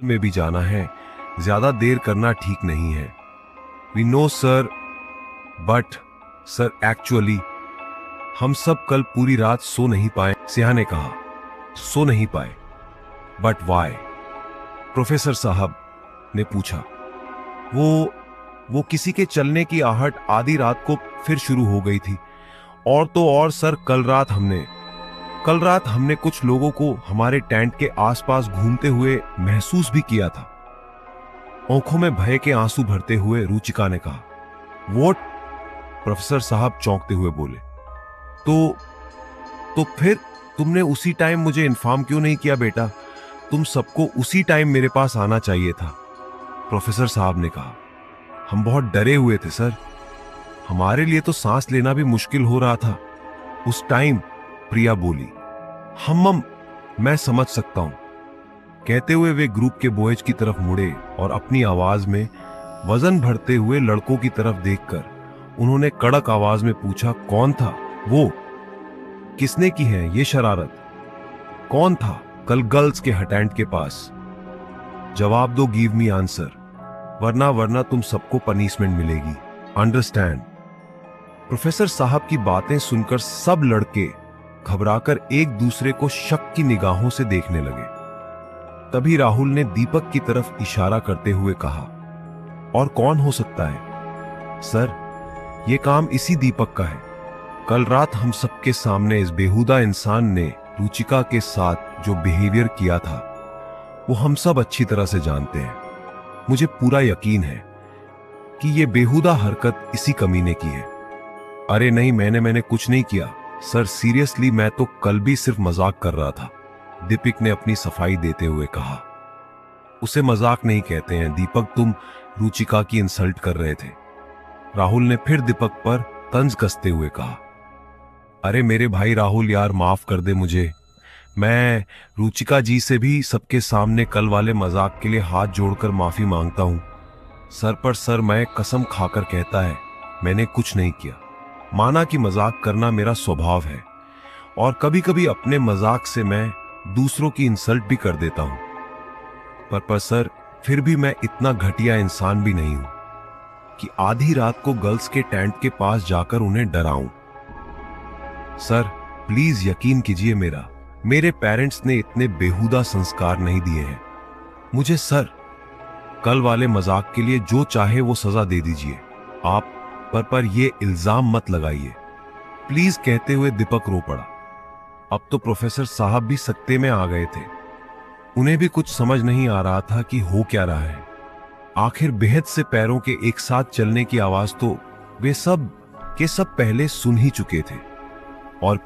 में भी जाना है, ज्यादा देर करना ठीक नहीं है। We know sir, but sir actually हम सब कल पूरी रात सो नहीं पाए। सिया ने कहा, सो नहीं पाए, बट वाई? प्रोफेसर साहब ने पूछा। वो किसी के चलने की आहट आधी रात को फिर शुरू हो गई थी। और तो और सर, कल रात हमने कुछ लोगों को हमारे टेंट के आसपास घूमते हुए महसूस भी किया था। आंखों में भय के आंसू भरते हुए रुचिका ने कहा। वोट? प्रोफेसर साहब चौंकते हुए बोले। तो फिर तुमने उसी टाइम मुझे इन्फॉर्म क्यों नहीं किया बेटा? तुम सबको उसी टाइम मेरे पास आना चाहिए था। प्रोफेसर साहब ने कहा। हम बहुत डरे हुए थे सर, हमारे लिए तो सांस लेना भी मुश्किल हो रहा था उस टाइम। प्रिया बोली। मैं समझ सकता हूं। कहते हुए वे ग्रुप के बॉयज की तरफ मुड़े और अपनी आवाज में वजन भरते हुए लड़कों की तरफ देखकर उन्होंने कड़क आवाज में पूछा, कौन था वो? किसने की है ये शरारत? कौन था कल गर्ल्स के हटेंट के पास? जवाब दो, गिव मी आंसर, वरना तुम सबको पनिशमेंट मिलेगी। अंडरस्टैंड? प्रोफेसर साहब की बातें सुनकर सब लड़के घबराकर एक दूसरे को शक की निगाहों से देखने लगे। तभी राहुल ने दीपक की तरफ इशारा करते हुए कहा, और कौन हो सकता है सर? यह काम इसी दीपक का है। कल रात हम सबके सामने इस बेहुदा इंसान ने रुचिका के साथ जो बिहेवियर किया था वो हम सब अच्छी तरह से जानते हैं। मुझे पूरा यकीन है कि यह बेहुदा हरकत इसी कमीने की है। अरे नहीं, मैंने कुछ नहीं किया सर, सीरियसली मैं तो कल भी सिर्फ मजाक कर रहा था, दीपक ने अपनी सफाई देते हुए कहा। उसे मजाक नहीं कहते हैं दीपक, तुम रुचिका की इंसल्ट कर रहे थे। राहुल ने फिर दीपक पर तंज कसते हुए कहा। अरे मेरे भाई राहुल यार, माफ कर दे मुझे। मैं रुचिका जी से भी सबके सामने कल वाले मजाक के लिए हाथ जोड़कर माफी मांगता हूं सर, पर सर मैं कसम खाकर कहता है मैंने कुछ नहीं किया। माना कि मजाक करना मेरा स्वभाव है और कभी कभी अपने मजाक से मैं दूसरों की इंसल्ट भी कर देता हूं, पर सर फिर भी मैं इतना घटिया इंसान भी नहीं हूं कि आधी रात को गर्ल्स के टेंट के पास जाकर उन्हें डराऊं। सर प्लीज यकीन कीजिए, मेरे पेरेंट्स ने इतने बेहुदा संस्कार नहीं दिए हैं मुझे। सर कल वाले मजाक के लिए जो चाहे वो सजा दे दीजिए आप, पर ये इल्जाम मत लगाइए प्लीज, कहते हुए दीपक रो पड़ा। अब तो प्रोफेसर साहब भी सकते में आ गए थे। उन्हें भी कुछ समझ नहीं आ रहा था कि हो क्या रहा है। आखिर बेहद से पैरों के एक साथ चलने की आवाज तो वे सब के सब पहले सुन ही चुके थे। और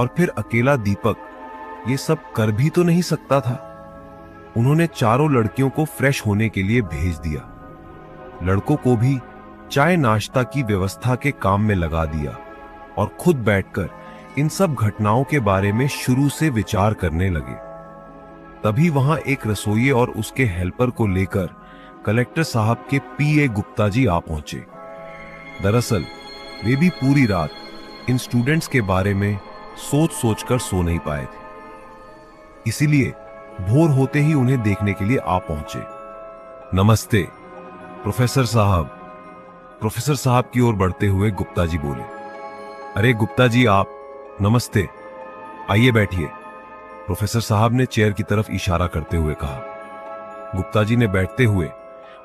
फिर अकेला दीपक ये सब कर भी तो नहीं सकता था। उन्होंने चारों लड़कियों को फ्रेश होने के लिए भेज दिया। लड़कों को भी चाय नाश्ता की व्यवस्था के काम में लगा दिया और खुद बैठकर इन सब घटनाओं के बारे में शुरू से विचार करने लगे। तभी वहां एक रसोइये और उसके हेल्पर को लेकर कलेक्टर साहब के पीए गुप्ता जी आ पहुंचे। दरअसल वे भी पूरी रात इन स्टूडेंट्स के बारे में सोच कर सो नहीं पाए थे, इसीलिए भोर होते ही उन्हें देखने के लिए आ पहुंचे। नमस्ते प्रोफेसर साहब। प्रोफेसर साहब की ओर बढ़ते हुए गुप्ता जी बोले। अरे गुप्ता जी आप, नमस्ते, आइए बैठिए, प्रोफेसर साहब ने चेयर की तरफ इशारा करते हुए कहा। गुप्ता जी ने बैठते हुए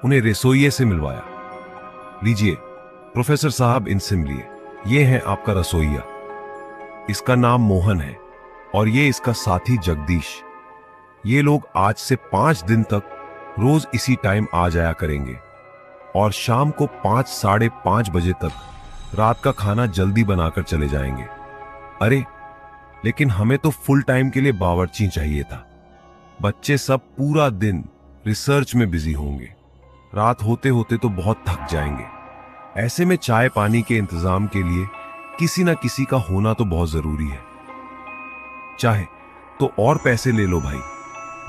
उन्हें रसोइये से मिलवाया। लीजिए प्रोफेसर साहब, इनसे मिलिए, ये है आपका रसोइया। इसका नाम मोहन है और ये इसका साथी जगदीश। ये लोग आज से 5 दिन तक रोज इसी टाइम आ जाया करेंगे और शाम को 5 साढ़े 5 बजे तक रात का खाना जल्दी बनाकर चले जाएंगे। अरे लेकिन हमें तो फुल टाइम के लिए बावर्ची चाहिए था। बच्चे सब पूरा दिन रिसर्च में बिजी होंगे, रात होते होते तो बहुत थक जाएंगे। ऐसे में चाय पानी के इंतजाम के लिए किसी ना किसी का होना तो बहुत जरूरी है। चाहे तो और पैसे ले लो भाई,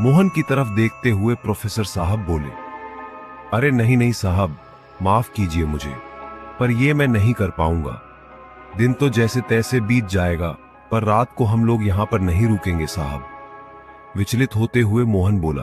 मोहन की तरफ देखते हुए प्रोफेसर साहब बोले। अरे नहीं साहब, माफ कीजिए मुझे, पर यह मैं नहीं कर पाऊंगा। दिन तो जैसे तैसे बीत जाएगा, पर रात को हम लोग यहां पर नहीं रुकेंगे साहब। विचलित होते हुए मोहन बोला।